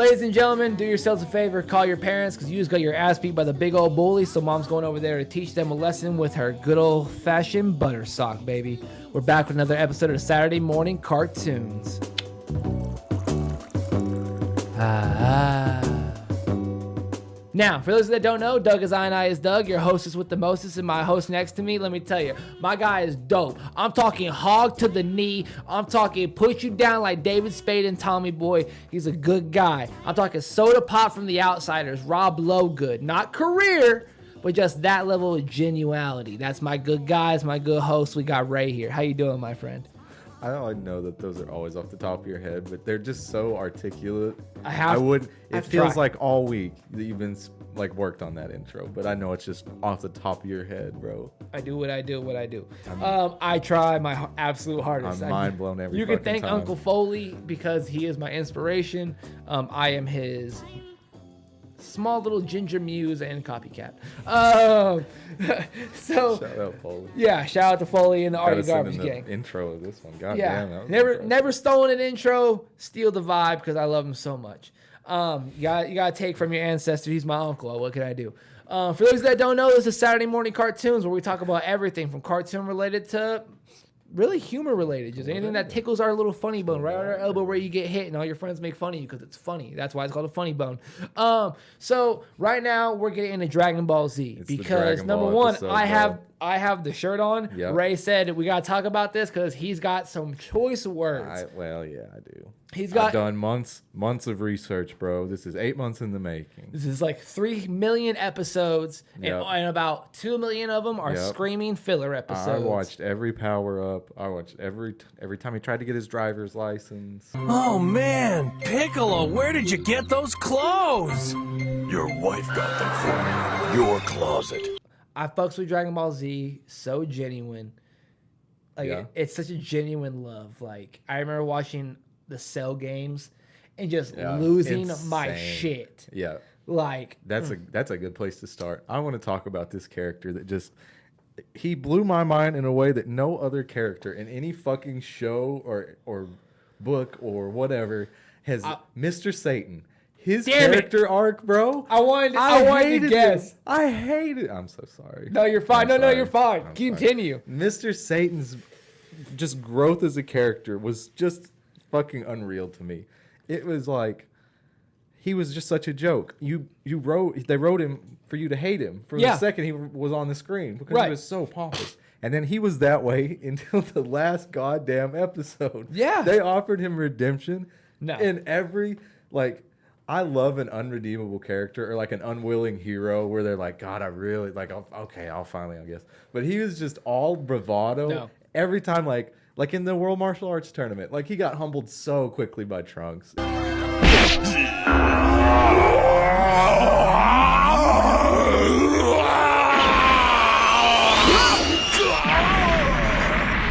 Ladies and gentlemen, do yourselves a favor, call your parents because you just got your ass beat by the big old bully, so mom's going over there to teach them a lesson with her good old-fashioned butter sock, baby. We're back with another episode of Saturday Morning Cartoons. Now, for those that don't know, Doug is I is Doug, your hostess with the mostest, and my host next to me. Let me tell you, my guy is dope. I'm talking hog to the knee. I'm talking put you down like David Spade and Tommy Boy. He's a good guy. I'm talking soda pop from the Outsiders, Rob Lovegood. Not career, but just that level of genuality. That's my good guys, my good host. We got Ray here. How you doing, my friend? I don't know that those are always off the top of your head, but they're just so articulate. It feels like all week that you've been like worked on that intro, but I know it's just off the top of your head, bro. I do what I do. I try my absolute hardest. I'm mind blown every You fucking can thank time. Uncle Foley because he is my inspiration. I am his small little ginger muse and copycat. So Shout out Foley. yeah, shout out to Foley and the Artie Gotta send Garbage in the Gang. intro of this one. God Yeah, damn, that was never impressive. stolen an intro. Steal the vibe because I love him so much. You gotta take from your ancestor. He's my uncle. What can I do? For those that don't know, this is Saturday Morning Cartoons where we talk about everything from cartoon related to really humor related. Just anything that tickles our little funny bone right on our elbow where you get hit and all your friends make fun of you because it's funny. That's why it's called a funny bone. So right now we're getting into Dragon Ball Z It's the because Dragon number Ball one, episode, I have the shirt on. Yep. Ray said we gotta talk about this because he's got some choice words. I do. I've done months of research, bro. This is 8 months in the making. This is like 3 million episodes, Yep. and about 2 million of them are Yep. screaming filler episodes. I watched every power up. I watched every time he tried to get his driver's license. Oh man, Piccolo, where did you get those clothes? Your wife got them for me. Your closet. I fucks with Dragon Ball Z, so genuine. Like Yeah. it's such a genuine love. Like I remember watching the Cell games and just losing my Insane. shit. Yeah. Like That's a good place to start. I want to talk about this character that just he blew my mind in a way that no other character in any fucking show or book or whatever has. Mr. Satan, his Damn it. character arc, bro. I wanted to hated guess. it. I hate it. I'm so sorry. No, you're fine. I'm No, sorry. you're fine. I'm Continue. sorry. Mr. Satan's just growth as a character was just fucking unreal to me. It was like he was just such a joke. They wrote him for you to hate him for the second he was on the screen because he was so pompous. And then he was that way until the last goddamn episode. Yeah. They offered him redemption. No. In every I love an unredeemable character or like an unwilling hero where they're like, God, I really like. I'll finally, I guess. But he was just all bravado. No. Every time, like in the World Martial Arts Tournament, like he got humbled so quickly by Trunks.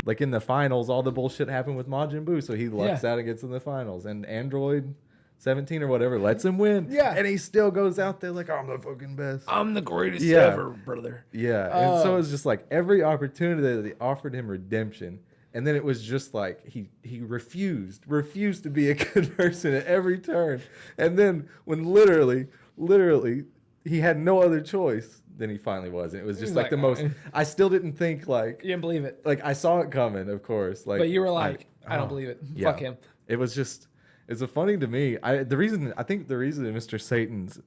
Like in the finals, all the bullshit happened with Majin Buu, so he lucks out and gets in the finals. And Android 17 or whatever lets him win. Yeah. And he still goes out there like, I'm the fucking best. I'm the greatest ever, brother. Yeah. And so it's just like every opportunity that they offered him redemption. And then it was just like he refused to be a good person at every turn. And then when literally he had no other choice, then he finally was. And it was just like the most. I still didn't think like. You didn't believe it. Like I saw it coming, of course. Like, But you were like, I don't believe it. yeah. Fuck him. It was just. It's funny to me. I think the reason that Mr. Satan's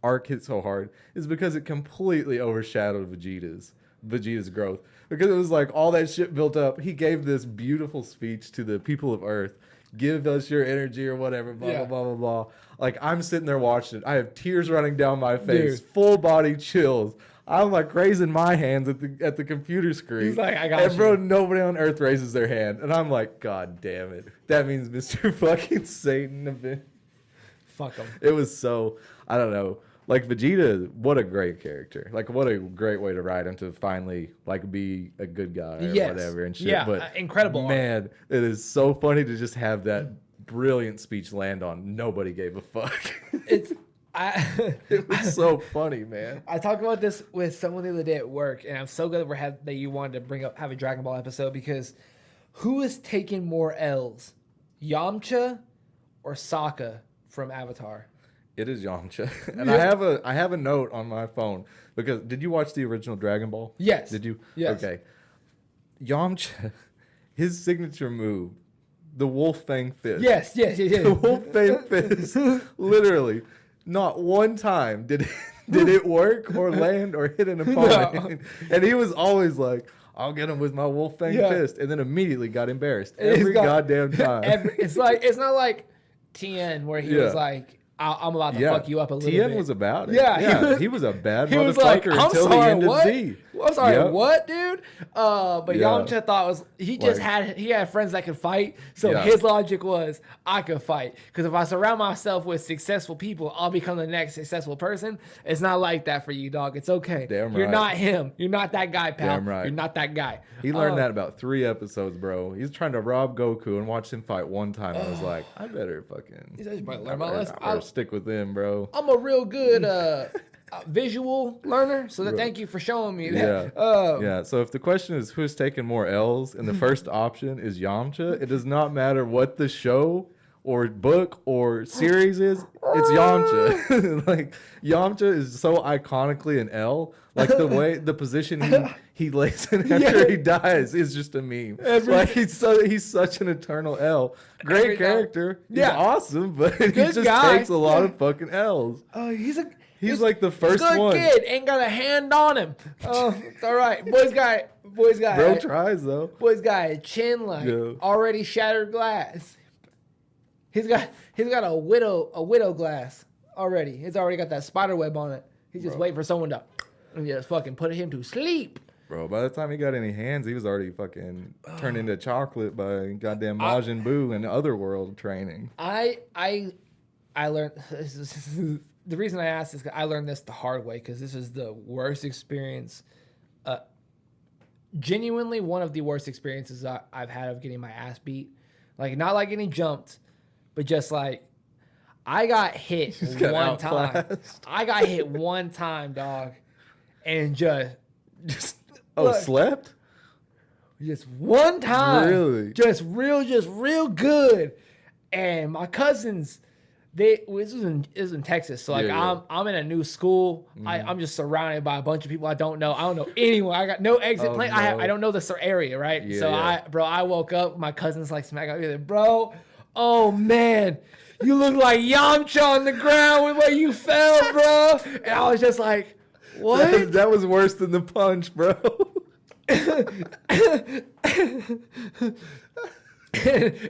arc hit so hard is because it completely overshadowed Vegeta's growth. Because it was like all that shit built up. He gave this beautiful speech to the people of Earth. Give us your energy or whatever, blah, blah, blah, blah, blah. Like, I'm sitting there watching it. I have tears running down my face, full body chills. I'm like raising my hands at the computer screen. He's like, I got and bro, you. nobody on Earth raises their hand. And I'm like, God damn it. That means Mr. fucking Satan. Fuck him. It was so, I don't know. Like Vegeta, what a great character. Like what a great way to write him to finally like be a good guy or whatever and shit. Yeah, but incredible. Man, it is so funny to just have that brilliant speech land on nobody gave a fuck. It was so funny, man. I talked about this with someone the other day at work, and I'm so glad that you wanted to have a Dragon Ball episode because who is taking more L's, Yamcha or Sokka from Avatar. It is Yamcha, and I have a note on my phone because did you watch the original Dragon Ball? Yes. Did you? Yes. Okay. Yamcha, his signature move, the Wolf Fang Fist. Yes. The Wolf Fang Fist. Literally, not one time did it work or land or hit an opponent, and he was always like, "I'll get him with my Wolf Fang Fist," and then immediately got embarrassed every goddamn time. It's not like Tien where he was like, I'm about to fuck you up a little bit. Tien was about it. Yeah. He was a bad He was motherfucker like, I'm until sorry, the end what? of Z. I'm sorry, Yep. what, dude? But Yamcha thought he had friends that could fight. So his logic was, I could fight. Because if I surround myself with successful people, I'll become the next successful person. It's not like that for you, dog. It's okay. Damn right. You're not him. You're not that guy, pal. Damn right. You're not that guy. He learned that about 3 episodes, bro. He's trying to rob Goku and watched him fight one time. I was like, I better fucking learn my lesson. I better stick with him, bro. I'm a real good visual learner, so thank you for showing me that. Yeah. So if the question is who's taking more L's, and the first option is Yamcha, it does not matter what the show or book or series is. It's Yamcha. Like Yamcha is so iconically an L. Like the position he lays in after he dies is just a meme. Like he's such an eternal L. Great character. He's awesome, but he just takes a lot of fucking L's. Oh, He's like the first good one. Kid ain't got a hand on him. Oh, it's all right. Boy's got. Bro tries though. Boy's got a chin like already shattered glass. He's got a widow glass already. He's already got that spider web on it. He's just waiting for someone to just fucking put him to sleep. Bro, by the time he got any hands, he was already fucking turned into chocolate by goddamn Majin Buu and Otherworld training. I learned the reason I asked is 'cause I learned this the hard way because this is the worst experience. Genuinely one of the worst experiences I've had of getting my ass beat. Like not like getting jumped, but just like I got hit one time. I got hit one time, dog, and just slept? Just one time. Really? Just real good. And my cousins, this was in Texas. So like I'm in a new school. I'm just surrounded by a bunch of people I don't know. I don't know anyone. I got no exit plan. No. I don't know the area, right? Yeah, so I woke up, my cousins like smack up me, bro. Oh man, you look like Yamcha on the ground with where you fell, bro. And I was just like, what? That was worse than the punch, bro.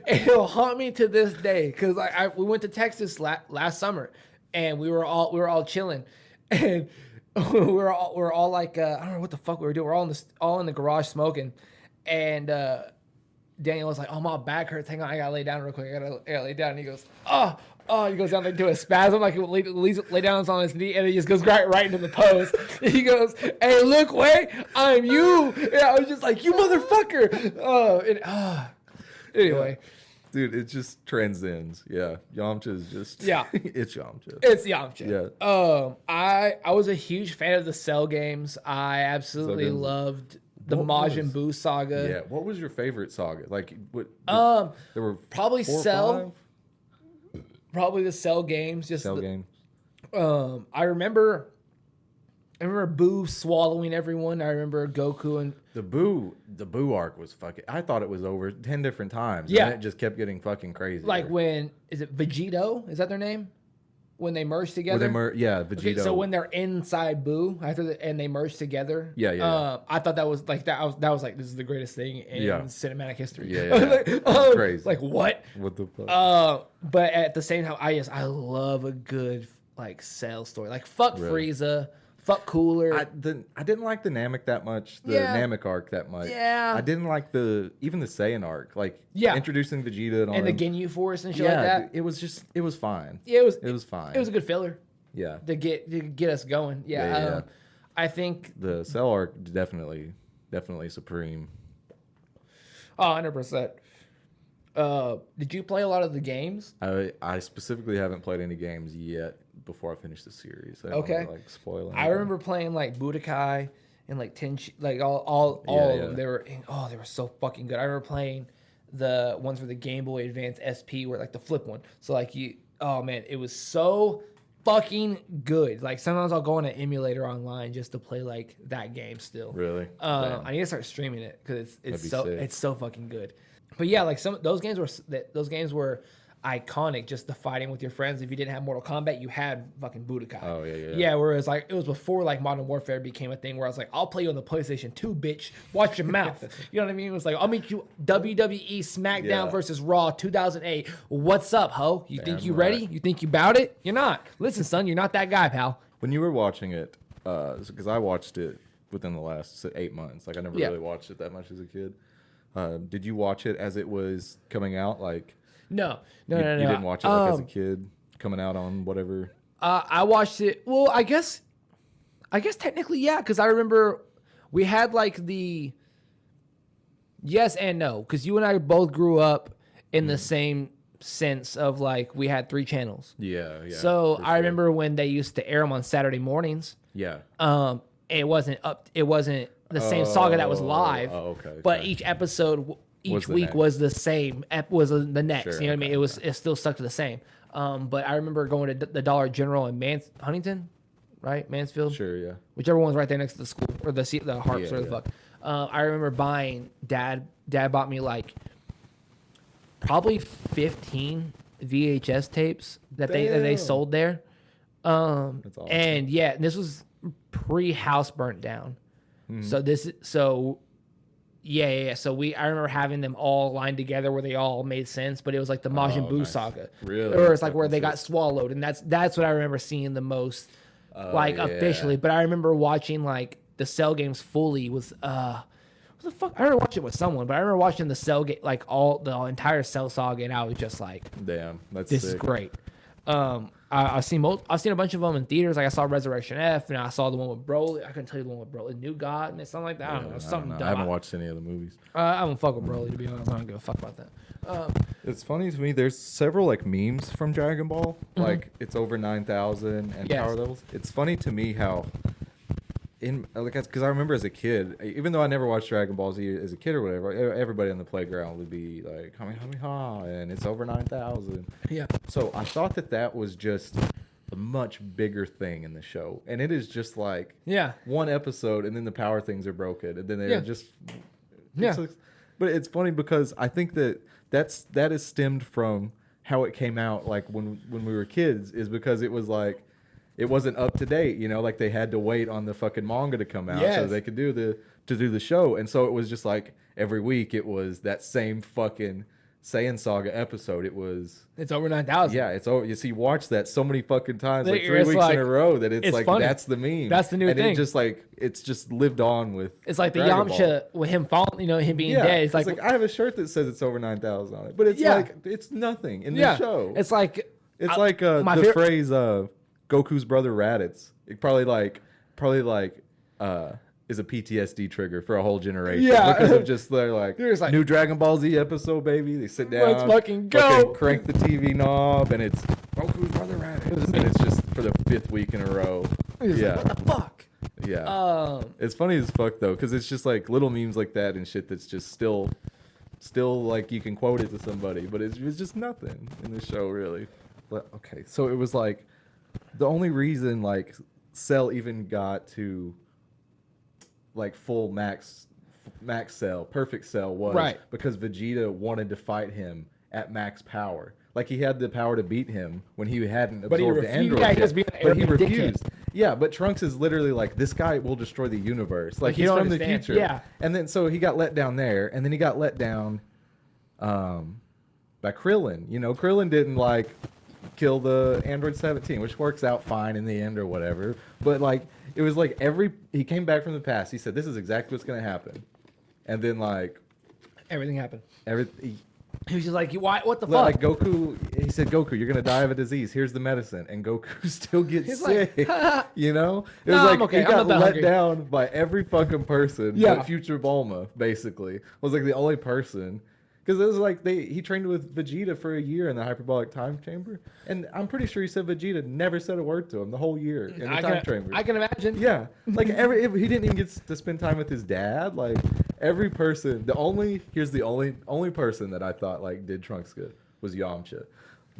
It'll haunt me to this day because we went to Texas last summer and we were all chilling and we were all like I don't know what the fuck we were doing. We're all in the garage smoking and Daniel was like, "Oh, my back hurts. Hang on, I gotta lay down real quick. I gotta lay down." And he goes, "Oh." He goes down there to a spasm, like he lay down on his knee, and he just goes right into the pose. He goes, "Hey, look, wait, I'm you." And I was just like, "You motherfucker!" Anyway, dude, it just transcends. Yeah, Yamcha is just it's Yamcha. It's Yamcha. Yeah. I was a huge fan of the Cell games. I absolutely loved the Majin Buu saga. Yeah. What was your favorite saga? Like, what? There were probably 4 or Cell. 5? Probably the Cell games. Cell games. I remember Buu swallowing everyone. I remember Goku and the Buu arc was fucking. I thought it was over 10 different times. Yeah, and it just kept getting fucking crazy. Like when is it Vegeta? Is that their name? When they merge together. Vegeta. Okay, so when they're inside Buu and they merge together. Yeah. I thought that was like that was like this is the greatest thing in cinematic history. Yeah. Like, crazy. Like what? What the fuck? But at the same time, I love a good like Cell story. Like fuck Frieza. Fuck Cooler. I didn't like the Namek that much. The Namek arc that much. Yeah. I didn't like even the Saiyan arc. Like introducing Vegeta and all the Ginyu Force and shit like that. It was fine. Yeah, it was fine. It was a good filler. Yeah. To get us going. Yeah. I think the Cell arc definitely supreme. Oh, 100%. Did you play a lot of the games? I specifically haven't played any games yet before I finish the series. I don't okay. want to, like, spoil anything. I remember playing like Budokai and like Tenchi, like all of them. They were so fucking good. I remember playing the ones for the Game Boy Advance SP were like the flip one. So like oh man, it was so fucking good. Like sometimes I'll go on an emulator online just to play like that game still. Really? I need to start streaming it because That'd be sick. it's so fucking good. But yeah, like those games were iconic. Just the fighting with your friends. If you didn't have Mortal Kombat, you had fucking Budokai. Oh yeah. Yeah, whereas like it was before like Modern Warfare became a thing where I was like, I'll play you on the PlayStation 2, bitch. Watch your mouth. You know what I mean? It was like, I'll meet you WWE SmackDown Yeah. versus Raw 2008. What's up, ho? You think Damn you right. ready? You think you bout it? You're not. Listen, son, you're not that guy, pal. When you were watching it, because I watched it within the last 8 months. Like I never Yeah. really watched it that much as a kid. Did you watch it as it was coming out? Like No. you didn't watch it like as a kid coming out on whatever. I watched it. Well, I guess technically, yeah, because I remember we had like the yes and no, because you and I both grew up in the same sense of like we had 3 channels. Yeah. So for I sure. remember when they used to air them on Saturday mornings. Yeah. It wasn't the same saga that was live. Okay. But each episode, each the week next. was the same. Was the next. Sure, You know what I mean? okay, It still stuck to the same. But I remember going to the Dollar General in Huntington, right? Mansfield. Sure. Yeah. Whichever one's right there next to the school or the Harps Yeah, or the fuck. I remember buying. Dad bought me like probably 15 VHS tapes that they Damn. sold there. That's awesome. And yeah, this was pre-house burnt down. So yeah. So I remember having them all lined together where they all made sense, but it was like the Majin Buu nice. saga. Really? Or it's like where Fucking they got sick. swallowed, and that's what I remember seeing the most, like yeah. officially. But I remember watching like the Cell games fully with what the fuck? I remember watching it with someone, but I remember watching the Cell game, like the entire Cell saga, and I was just like, Damn. That's this sick. is great. I've seen a bunch of them in theaters. Like I saw Resurrection F, and I saw the one with Broly. I couldn't tell you the one with Broly, New God, and something like that. I don't know, something dumb. I haven't watched any of the movies. I don't fuck with Broly, to be honest. I don't give a fuck about that. It's funny to me. There's several like memes from Dragon Ball. Like it's over 9,000 and Yes. power levels. It's funny to me how because I remember as a kid, even though I never watched Dragon Ball Z as a kid or whatever, everybody on the playground would be like Kamehameha, and it's over 9,000. Yeah. So I thought that was just a much bigger thing in the show, and it is just like Yeah. one episode, and then the power things are broken, and then they're Yeah. just Yeah. But it's funny because I think that is stemmed from how it came out, like when we were kids, is because it was like it wasn't up to date, you know, like they had to wait on the fucking manga to come out so Yes. they could do the show, and so it was just like every week it was that same fucking Saiyan Saga episode. It's over 9,000. Yeah, it's over. You see, watch that so many fucking times, like It's 3 weeks like- in a row, that it's it's like funny. that's the meme. That's the new and thing. It just like it's just lived on with. It's like the Dragon Ball. Yamcha with him falling, him being Yeah, dead. it's like I have a shirt that says it's over 9,000 on it, but it's Yeah. like it's nothing in yeah. the show. It's like It's like my the favorite- phrase Goku's brother Raditz. It probably is a PTSD trigger for a whole generation. Yeah. Because of just they're like, There's like- new Dragon Ball Z episode, baby. They sit down, Let's fucking go. crank the TV knob, and it's Goku's brother Raditz, and it's just for the 5th week in a row. It's Yeah. like, what the fuck? Yeah. It's funny as fuck though, because it's just like little memes like that and shit that's just still like you can quote it to somebody, but it's just nothing in the show really. But okay, so it was like the only reason like Cell even got to like full max Cell, perfect Cell was Right. because Vegeta wanted to fight him at max power. Like he had the power to beat him when he hadn't But he absorbed the refused- android yeah, he yet, was being an but he arrogant dickhead. refused. Yeah, but Trunks is literally like, this guy will destroy the universe. Like you he's don't from the understand. future. Yeah. And then so he got let down there, and then he got let down by Krillin. You know, Krillin didn't like kill the Android 17, which works out fine in the end or whatever. But like it was like he came back from the past. He said, this is exactly what's gonna happen. And then like Everything happened. he He was just like, what the fuck? like Goku, he said, Goku, you're gonna die of a disease. Here's the medicine, and Goku still gets He's like, sick. You know, it No, was like I'm okay. he I'm got not that let hungry. down by every fucking person. Yeah. But future Bulma basically was like the only person, because it was like he trained with Vegeta for a year in the hyperbolic time chamber, and I'm pretty sure he said Vegeta never said a word to him the whole year in the time chamber. I can imagine. Yeah, like he didn't even get to spend time with his dad. Like every person, here's the only person that I thought like did Trunks good was Yamcha.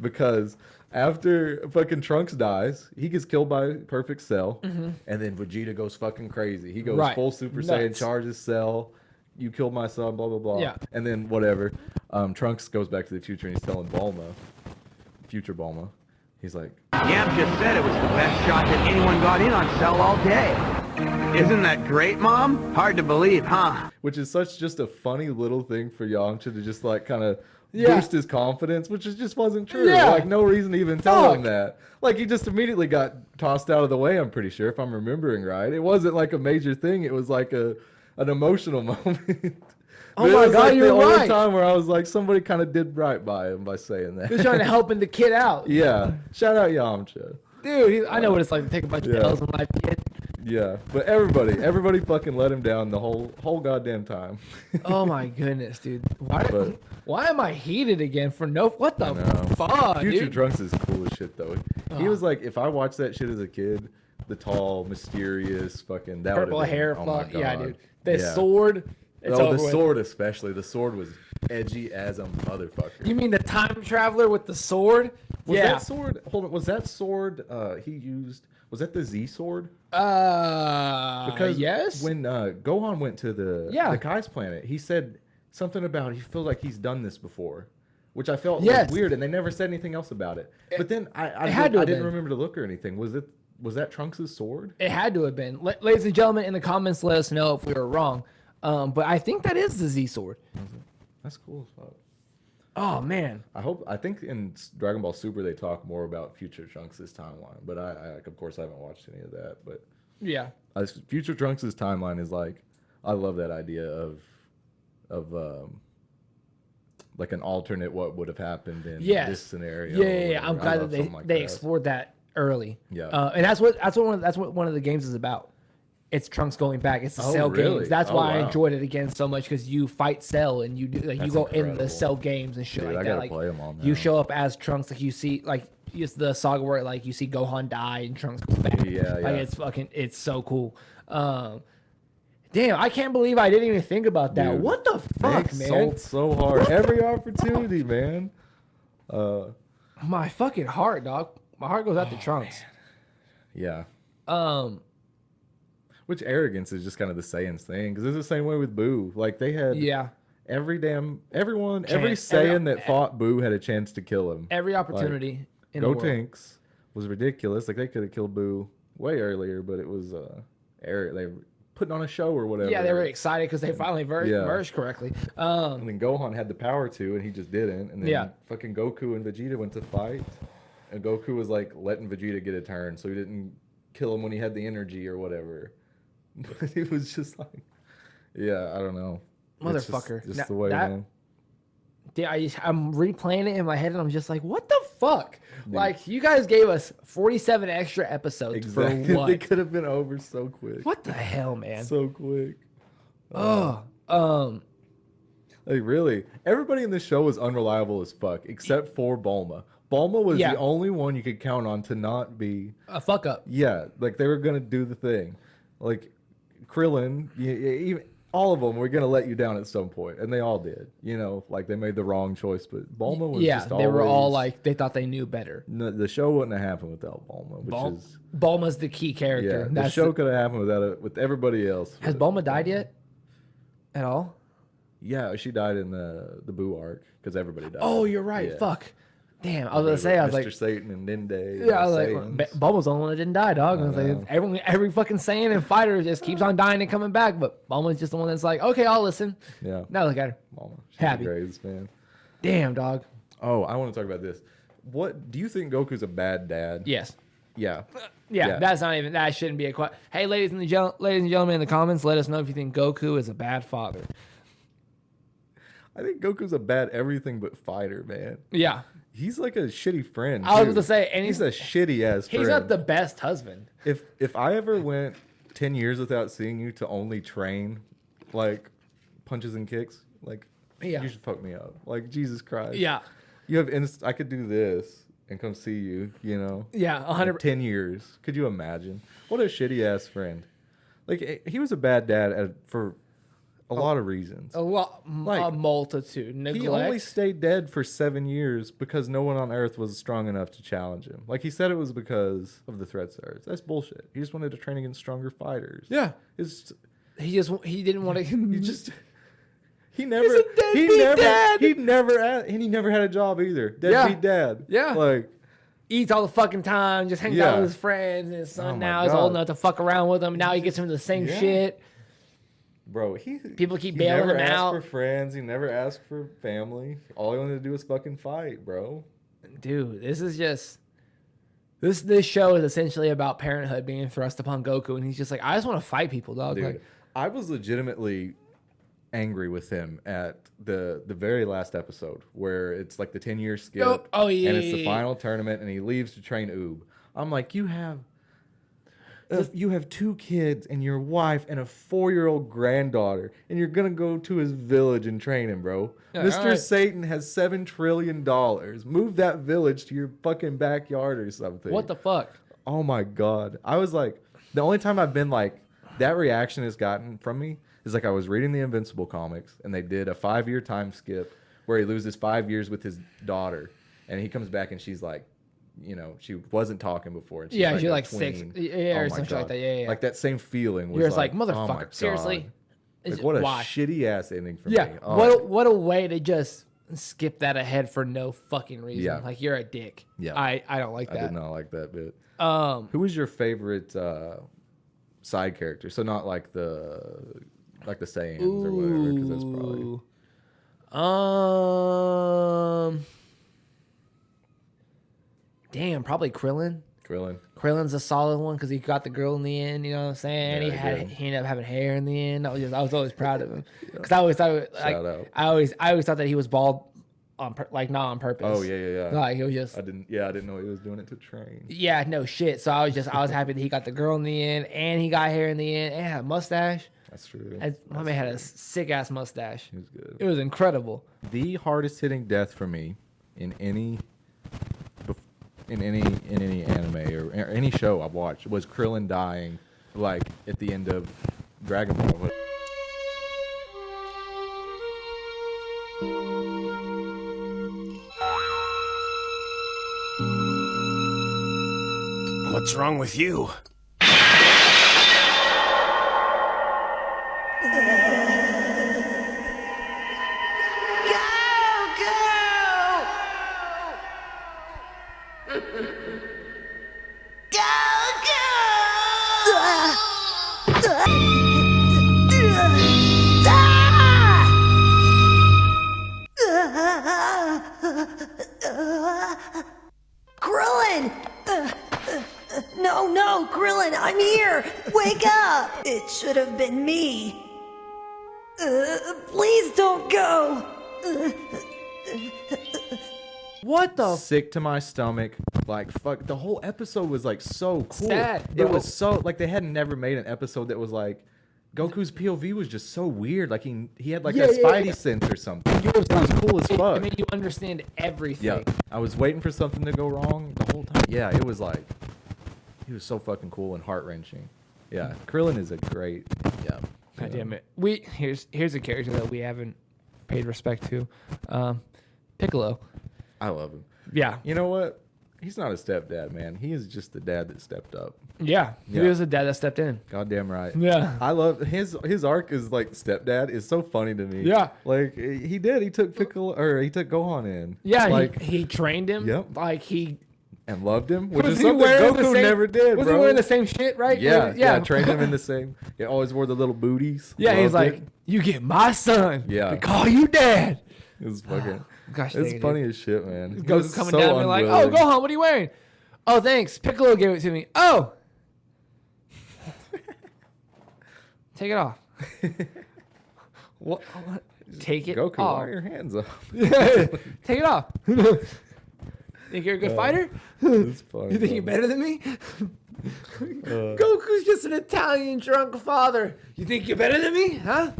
because after fucking Trunks dies, he gets killed by Perfect Cell, and then Vegeta goes fucking crazy. He goes full Super Saiyan, charges Cell. You killed my son, blah blah blah. Yeah. And then whatever. Trunks goes back to the future and he's telling Bulma, future Bulma, he's like, Yamcha said it was the best shot that anyone got in on Cell all day. Isn't that great, Mom? Hard to believe, huh? which is such just a funny little thing for Yamcha to just like kind of boost his confidence, which is just wasn't true. Yeah. Like no reason to even tell him that. Like he just immediately got tossed out of the way. I'm pretty sure, if I'm remembering right. It wasn't like a major thing. It was like an emotional moment. Oh my God, you're the only right. time where I was like, somebody kind of did right by him by saying that. He's trying to helping the kid out. Yeah, shout out Yamcha. Dude, I know what it's like to take a bunch of L's in life, kid. Yeah, but everybody fucking let him down the whole goddamn time. Oh my goodness, dude. But- Why am I heated again for no? What the fuck, Future dude? Trunks is cool as shit though. He was like, if I watched that shit as a kid, the tall, mysterious, fucking that Purple would've been- hair, oh my fuck. Yeah, God. dude. The Yeah. sword. It's Oh, over the with. sword especially. The sword was edgy as a motherfucker. You mean the time traveler with the sword? Was that sword? Hold on. Was that sword he used? Was that the Z sword? Because yes. when Gohan went to the Kai's planet, he said something about he feels like he's done this before, which I felt was weird, and they never said anything else about it. But then I didn't remember to look or anything. Was that Trunks' sword? It had to have been. Ladies and gentlemen, in the comments, let us know if we were wrong. But I think that is the Z sword. That's cool as fuck. Oh man. I think in Dragon Ball Super they talk more about Future Trunks' timeline, but I of course I haven't watched any of that. But Yeah. Future Trunks' timeline is like, I love that idea of like an alternate what would have happened in this scenario. Yeah. I'm glad that they explored that early. Yeah. And that's what one of the games is about. It's Trunks going back. It's the Cell games. That's why I enjoyed it again so much, because you fight Cell and you do you go in the Cell games and shit like I that. gotta Like play them all now. you show up as Trunks, like you see like it's the saga where like you see Gohan die and Trunks comes back. Like it's so cool. Damn, I can't believe I didn't even think about that. Dude, What the fuck, man? Sold so hard. Every opportunity, man. My fucking heart, dog. My heart goes out to Trunks. Yeah. Which arrogance is just kind of the Saiyans thing, because it's the same way with Boo. Like they had every Saiyan that fought Boo had a chance to kill him. Every opportunity in the world. Gotenks was ridiculous. Like they could have killed Boo way earlier, but it was they were putting on a show or whatever. Yeah, they were excited because they finally merged correctly. And then Gohan had the power to, and he just didn't. And then fucking Goku and Vegeta went to fight, and Goku was like letting Vegeta get a turn, so he didn't kill him when he had the energy or whatever. But it was just like, yeah, I don't know. Motherfucker. It's just the way, man. Yeah, I'm replaying it in my head, and I'm just like, what the fuck? Dude. Like, you guys gave us 47 extra episodes for what? They could have been over so quick. What the hell, man? So quick. Like, really, everybody in this show was unreliable as fuck, except for Bulma. Bulma was the only one you could count on to not be a fuck up. Yeah, like they were gonna do the thing. Like Krillin, even all of them were gonna let you down at some point, and they all did. You know, like they made the wrong choice, but Bulma was just always, they were all like they thought they knew better. No, the show wouldn't have happened without Bulma, Bulma's the key character. Yeah, the show could have happened without it with everybody else. Has Bulma died yet? At all? Yeah, she died in the Boo arc because everybody died. Oh, you're right. Yeah. Fuck. Damn, I was gonna say, I was Mr. like, Satan and Ninde. Yeah, I was like, Bulma's the only one that didn't die, dog. I was like, every fucking Saiyan and fighter just keeps on dying and coming back, but Bulma's just the one that's like, okay, I'll listen. Yeah. Now look at her. Bulma, she's happy. The greatest, man. Damn, dog. Oh, I want to talk about this. What do you think Goku's a bad dad? Yes. Yeah. Yeah, that's not even, that shouldn't be a question. Hey, ladies and gentlemen in the comments, let us know if you think Goku is a bad father. I think Goku's a bad everything but fighter, man. Yeah. He's like a shitty friend. I was going to say, and he's a shitty ass friend. He's not the best husband. If I ever went 10 years without seeing you to only train like punches and kicks, like you should fuck me up. Like Jesus Christ. Yeah. You have I could do this and come see you, you know. Yeah, 100. 10 years. Could you imagine? What a shitty ass friend. Like he was a bad dad for a lot of reasons. A multitude. Neglect. He only stayed dead for 7 years because no one on Earth was strong enough to challenge him. Like he said, it was because of the threats to Earth. That's bullshit. He just wanted to train against stronger fighters. Yeah. He didn't want to. He never had a job either. Deadbeat dad. Yeah. Like eats all the fucking time, just hangs out with his friends, and his son now is old enough to fuck around with him. Now he gets into the same shit. Bro, people keep bailing him out. He never asked for friends. He never asked for family. All he wanted to do was fucking fight, bro. Dude, this is just this show is essentially about parenthood being thrust upon Goku, and he's just like, I just want to fight people, dog. Dude, like, I was legitimately angry with him at the very last episode where it's like the 10-year skip. Oh yeah, and it's the final tournament, and he leaves to train Oob. I'm like, you have 2 kids and your wife and a 4-year-old granddaughter, and you're gonna go to his village and train him, bro. Yeah, Mr. Satan has $7 trillion. Move that village to your fucking backyard or something. what the fuck? Oh my god. I was like, the only time I've been like, that reaction has gotten from me is like I was reading the Invincible comics, and they did a 5-year time skip where he loses 5 years with his daughter, and he comes back and she's like, you know, she wasn't talking before. And she's Yeah, she's like tween. 6. Yeah, or Oh my something God. like that. Yeah. Like that same feeling was You're just like, oh my motherfucker, God. seriously? Like, what a Why? shitty ass ending for Yeah. me. Oh. What a way to just skip that ahead for no fucking reason. Yeah. Like, you're a dick. Yeah. I don't like that. I did not like that bit. Um, Who was your favorite side character? So not like the Saiyans or whatever, because that's probably. Damn, probably Krillin. Krillin's a solid one because he got the girl in the end. You know what I'm saying? Yeah, he ended up having hair in the end. I was always proud of him because I always thought Shout out. I always thought that he was bald not on purpose. Oh yeah. Like he was just. I didn't know he was doing it to train. Yeah, no shit. So I was happy that he got the girl in the end and he got hair in the end and had a mustache. That's true. My man had a sick ass mustache. He was good. It was incredible. The hardest hitting death for me in any anime or any show I've watched was Krillin dying, like at the end of Dragon Ball. What's wrong with you? Krillin! No, Krillin, I'm here! Wake up! It should have been me. Please don't go! What the? Sick to my stomach. Like, fuck. The whole episode was like so cool. Sad, it bro. was so like they had never made an episode that was like Goku's POV was just so weird. Like he had like a Spidey sense or something. It was cool as fuck. It made you understand everything. Yeah, I was waiting for something to go wrong the whole time. Yeah, it was like he was so fucking cool and heart wrenching. Yeah, Krillin is a great. Yeah. God damn it. Here's a character that we haven't paid respect to. Piccolo. I love him. Yeah. You know what? He's not a stepdad, man. He is just the dad that stepped up. Yeah. He was a dad that stepped in. Goddamn right. Yeah. I love his arc is like stepdad is so funny to me. Yeah. Like he took Piccolo or he took Gohan in. Yeah, Like he trained him. Yep. Like he and loved him, which was is he something wearing the Goku same- never did, Was bro. he wearing the same shit, right? Yeah, trained him in the same. He always wore the little booties. Yeah, he's Loved like, it. you get my son. Yeah. To call you dad. It was fucking. Gosh, dang It's it, funny dude. as shit, man. He Goku was coming so down and be like, oh, unwilling. Gohan, what are you wearing? Oh, thanks. Piccolo gave it to me. Oh. Take it off. what? Take it Goku, off. why are your hands up? Take it off. Think you're a good fighter? It's funny. You think you're better than me? Goku's just an Italian drunk father. You think you're better than me? Huh?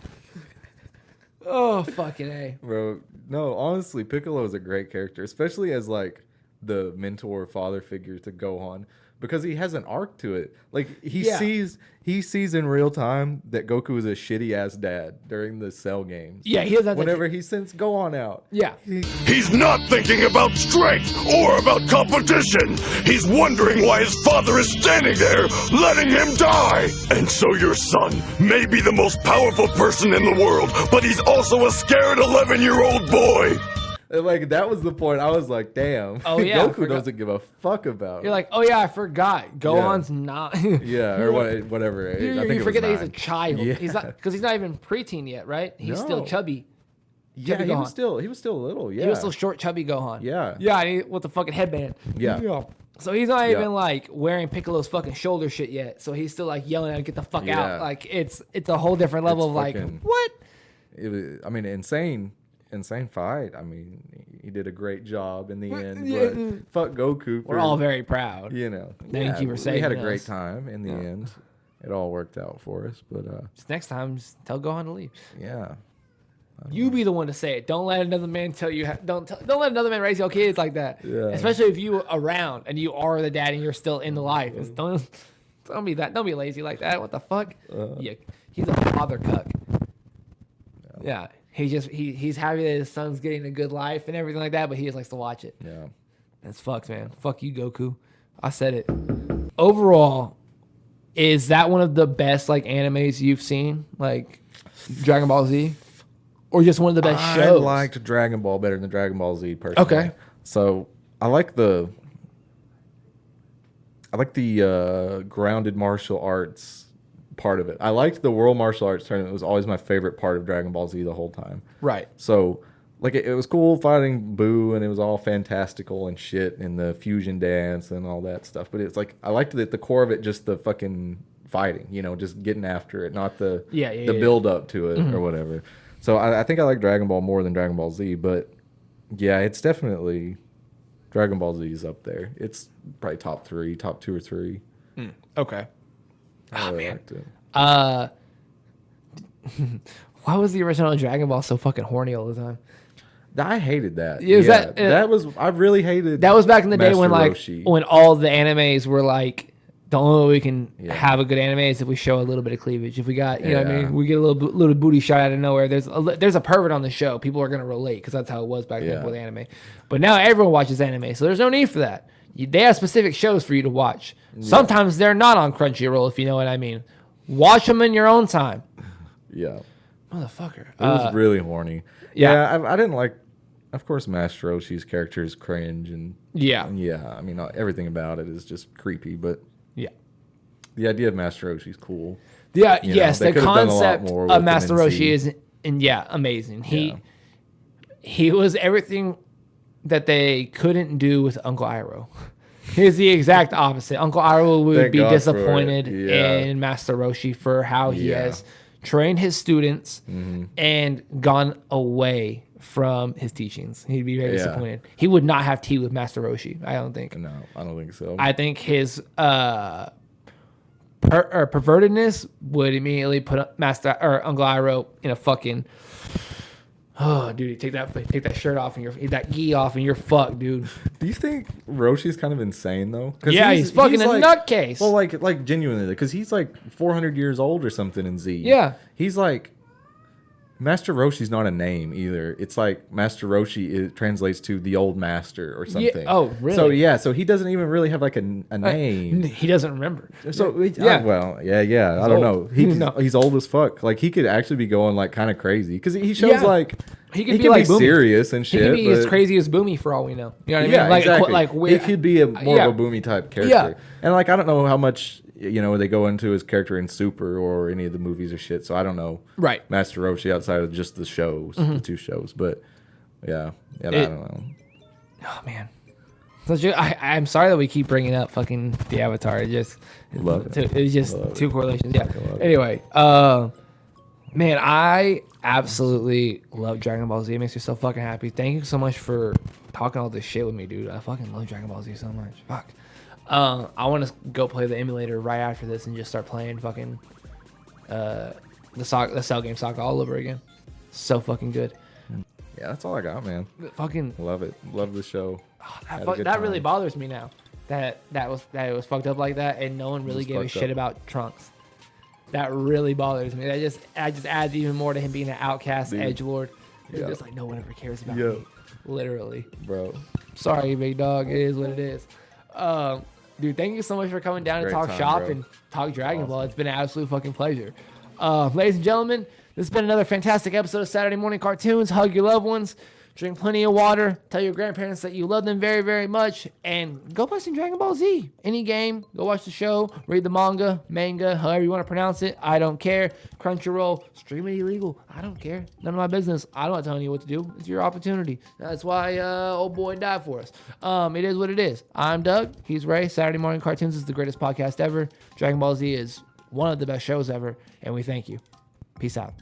Oh, fucking A. Bro, no, honestly, Piccolo is a great character, especially as like the mentor father figure to Gohan because he has an arc to it. Like he sees in real time that Goku is a shitty ass dad during the Cell games. Yeah, he doesn't. Whenever he sends Gohan out. Yeah. He's not thinking about strength or about competition. He's wondering why his father is standing there, letting him die. And so your son may be the most powerful person in the world, but he's also a scared 11-year-old boy. And like that was the point. I was like, damn. Oh yeah. Goku doesn't give a fuck about. You're like, oh yeah, I forgot. Gohan's not. Yeah, or whatever. I think you forget that he's a 9. child. Yeah. He's not because he's not even preteen yet, right? He's still No. chubby. Yeah, Chubby he was still little. Yeah, He was still short, chubby Gohan. Yeah. Yeah, and with the fucking headband. Yeah. So he's not Yeah. even like wearing Piccolo's fucking shoulder shit yet. So he's still like yelling at him, get the fuck Yeah. out. Like it's a whole different level It's of like fucking- what? It was, I mean, insane fight. I mean, he did a great job in the end. But fuck Goku. We're all very proud. you know. Thank you for We saving had a us. great time in the end. It all worked out for us. But Just next time, just tell Gohan to leave. yeah. You be the one to say it. Don't let another man tell you. Don't let another man raise your kids like that. Yeah. Especially if you around and you are the dad and you're still in the life. Don't be that. Don't be lazy like that. What the fuck? Yeah, he's a father cuck. Yeah, he's happy that his son's getting a good life and everything like that, but he just likes to watch it. Yeah. That's fucked, man. Fuck you, Goku. I said it. Overall, is that one of the best like animes you've seen, like Dragon Ball Z, or just one of the best shows? I liked Dragon Ball better than Dragon Ball Z personally. Okay. So I like the grounded martial arts part of it. I liked the World Martial Arts Tournament. It was always my favorite part of Dragon Ball Z the whole time. Right. So like it was cool fighting Boo and it was all fantastical and shit and the fusion dance and all that stuff. But it's like I liked it at the core of it, just the fucking fighting, you know, just getting after it, not the build up to it or whatever. So I think I like Dragon Ball more than Dragon Ball Z, but yeah, it's definitely Dragon Ball Z is up there. It's probably top 2 or 3. Okay. I really liked it. Why was the original Dragon Ball so fucking horny all the time? I hated that. Is yeah, that- I really hated That was back in the day when Master like Roshi. when all the animes were like the only way we can Yeah. have a good anime is if we show a little bit of cleavage. If we got, you know what I Yeah. mean, we get a little booty shot out of nowhere. There's a pervert on the show. People are gonna relate because that's how it was back then Yeah. for the anime. But now everyone watches anime, so there's no need for that. They have specific shows for you to watch. Sometimes they're not on Crunchyroll, if you know what I mean. Watch them in your own time, Yeah. motherfucker. It was really horny. yeah. I didn't like. Of course, Master Roshi's character is cringe, and Yeah. I mean everything about it is just creepy. But Yeah. the idea of Master Roshi's cool. Yeah, You know, yes, they the could've done a lot concept more of with Master an Roshi NC. is, and yeah, amazing. Yeah. He was everything that they couldn't do with Uncle Iroh. He's the exact opposite. Uncle Iroh would Thank be God for it. disappointed Yeah. in Master Roshi for how he Yeah. has trained his students and gone away from his teachings. He'd be very Yeah. disappointed. He would not have tea with Master Roshi, I don't think. No, I don't think so. I think his pervertedness would immediately put Master or Uncle Iroh in a fucking. Oh, dude, take that shirt off and that gi off and you're fucked, dude. Do you think Roshi's kind of insane though? 'Cause Yeah, he's fucking a nutcase. Well, like genuinely, because he's like 400 years old or something in Z. Yeah. he's like Master Roshi's not a name either. It's like Master Roshi translates to the old master or something. Oh, really? So yeah, so he doesn't even really have like a name. He doesn't remember. So Yeah. yeah. I don't know. No. He's old as fuck. Like he could actually be going like kind of crazy because he shows Yeah. like He he could can be be like Boomy. serious and He shit. could be as but- crazy as Boomy for all we know. You know what I Yeah, mean? Like, exactly. like He could be more yeah. of a Boomy type character. Yeah. And like I don't know how much they go into his character in Super or any of the movies or shit. So I don't know Right. Master Roshi outside of just the shows, the 2 shows. But yeah, I don't know. Oh man. I'm sorry that we keep bringing up fucking the Avatar. It's just two correlations. Yeah. love it. Anyway, man, I absolutely love Dragon Ball Z. It makes me so fucking happy. Thank you so much for talking all this shit with me, dude. I fucking love Dragon Ball Z so much. Fuck. I want to go play the emulator right after this and just start playing fucking the Cell game Saga all over again. So fucking good. Yeah, that's all I got, man. Fucking Love it. Love the show. that really bothers me now. That it was fucked up like that, and no one really gave a shit about Trunks. That really bothers me. That just adds even more to him being an outcast edgelord. It's just like no one ever cares about me. Literally, bro. Sorry, big dog. It is what it is. Dude, thank you so much for coming down to talk shop and talk Dragon Ball. It's been an absolute fucking pleasure. Ladies and gentlemen, this has been another fantastic episode of Saturday Morning Cartoons. Hug your loved ones. Drink plenty of water. Tell your grandparents that you love them very, very much. And go play some Dragon Ball Z. Any game. Go watch the show. Read the manga, however you want to pronounce it. I don't care. Crunchyroll. Stream it illegal. I don't care. None of my business. I'm not telling you what to do. It's your opportunity. That's why old boy died for us. It is what it is. I'm Doug. He's Ray. Saturday Morning Cartoons is the greatest podcast ever. Dragon Ball Z is one of the best shows ever. And we thank you. Peace out.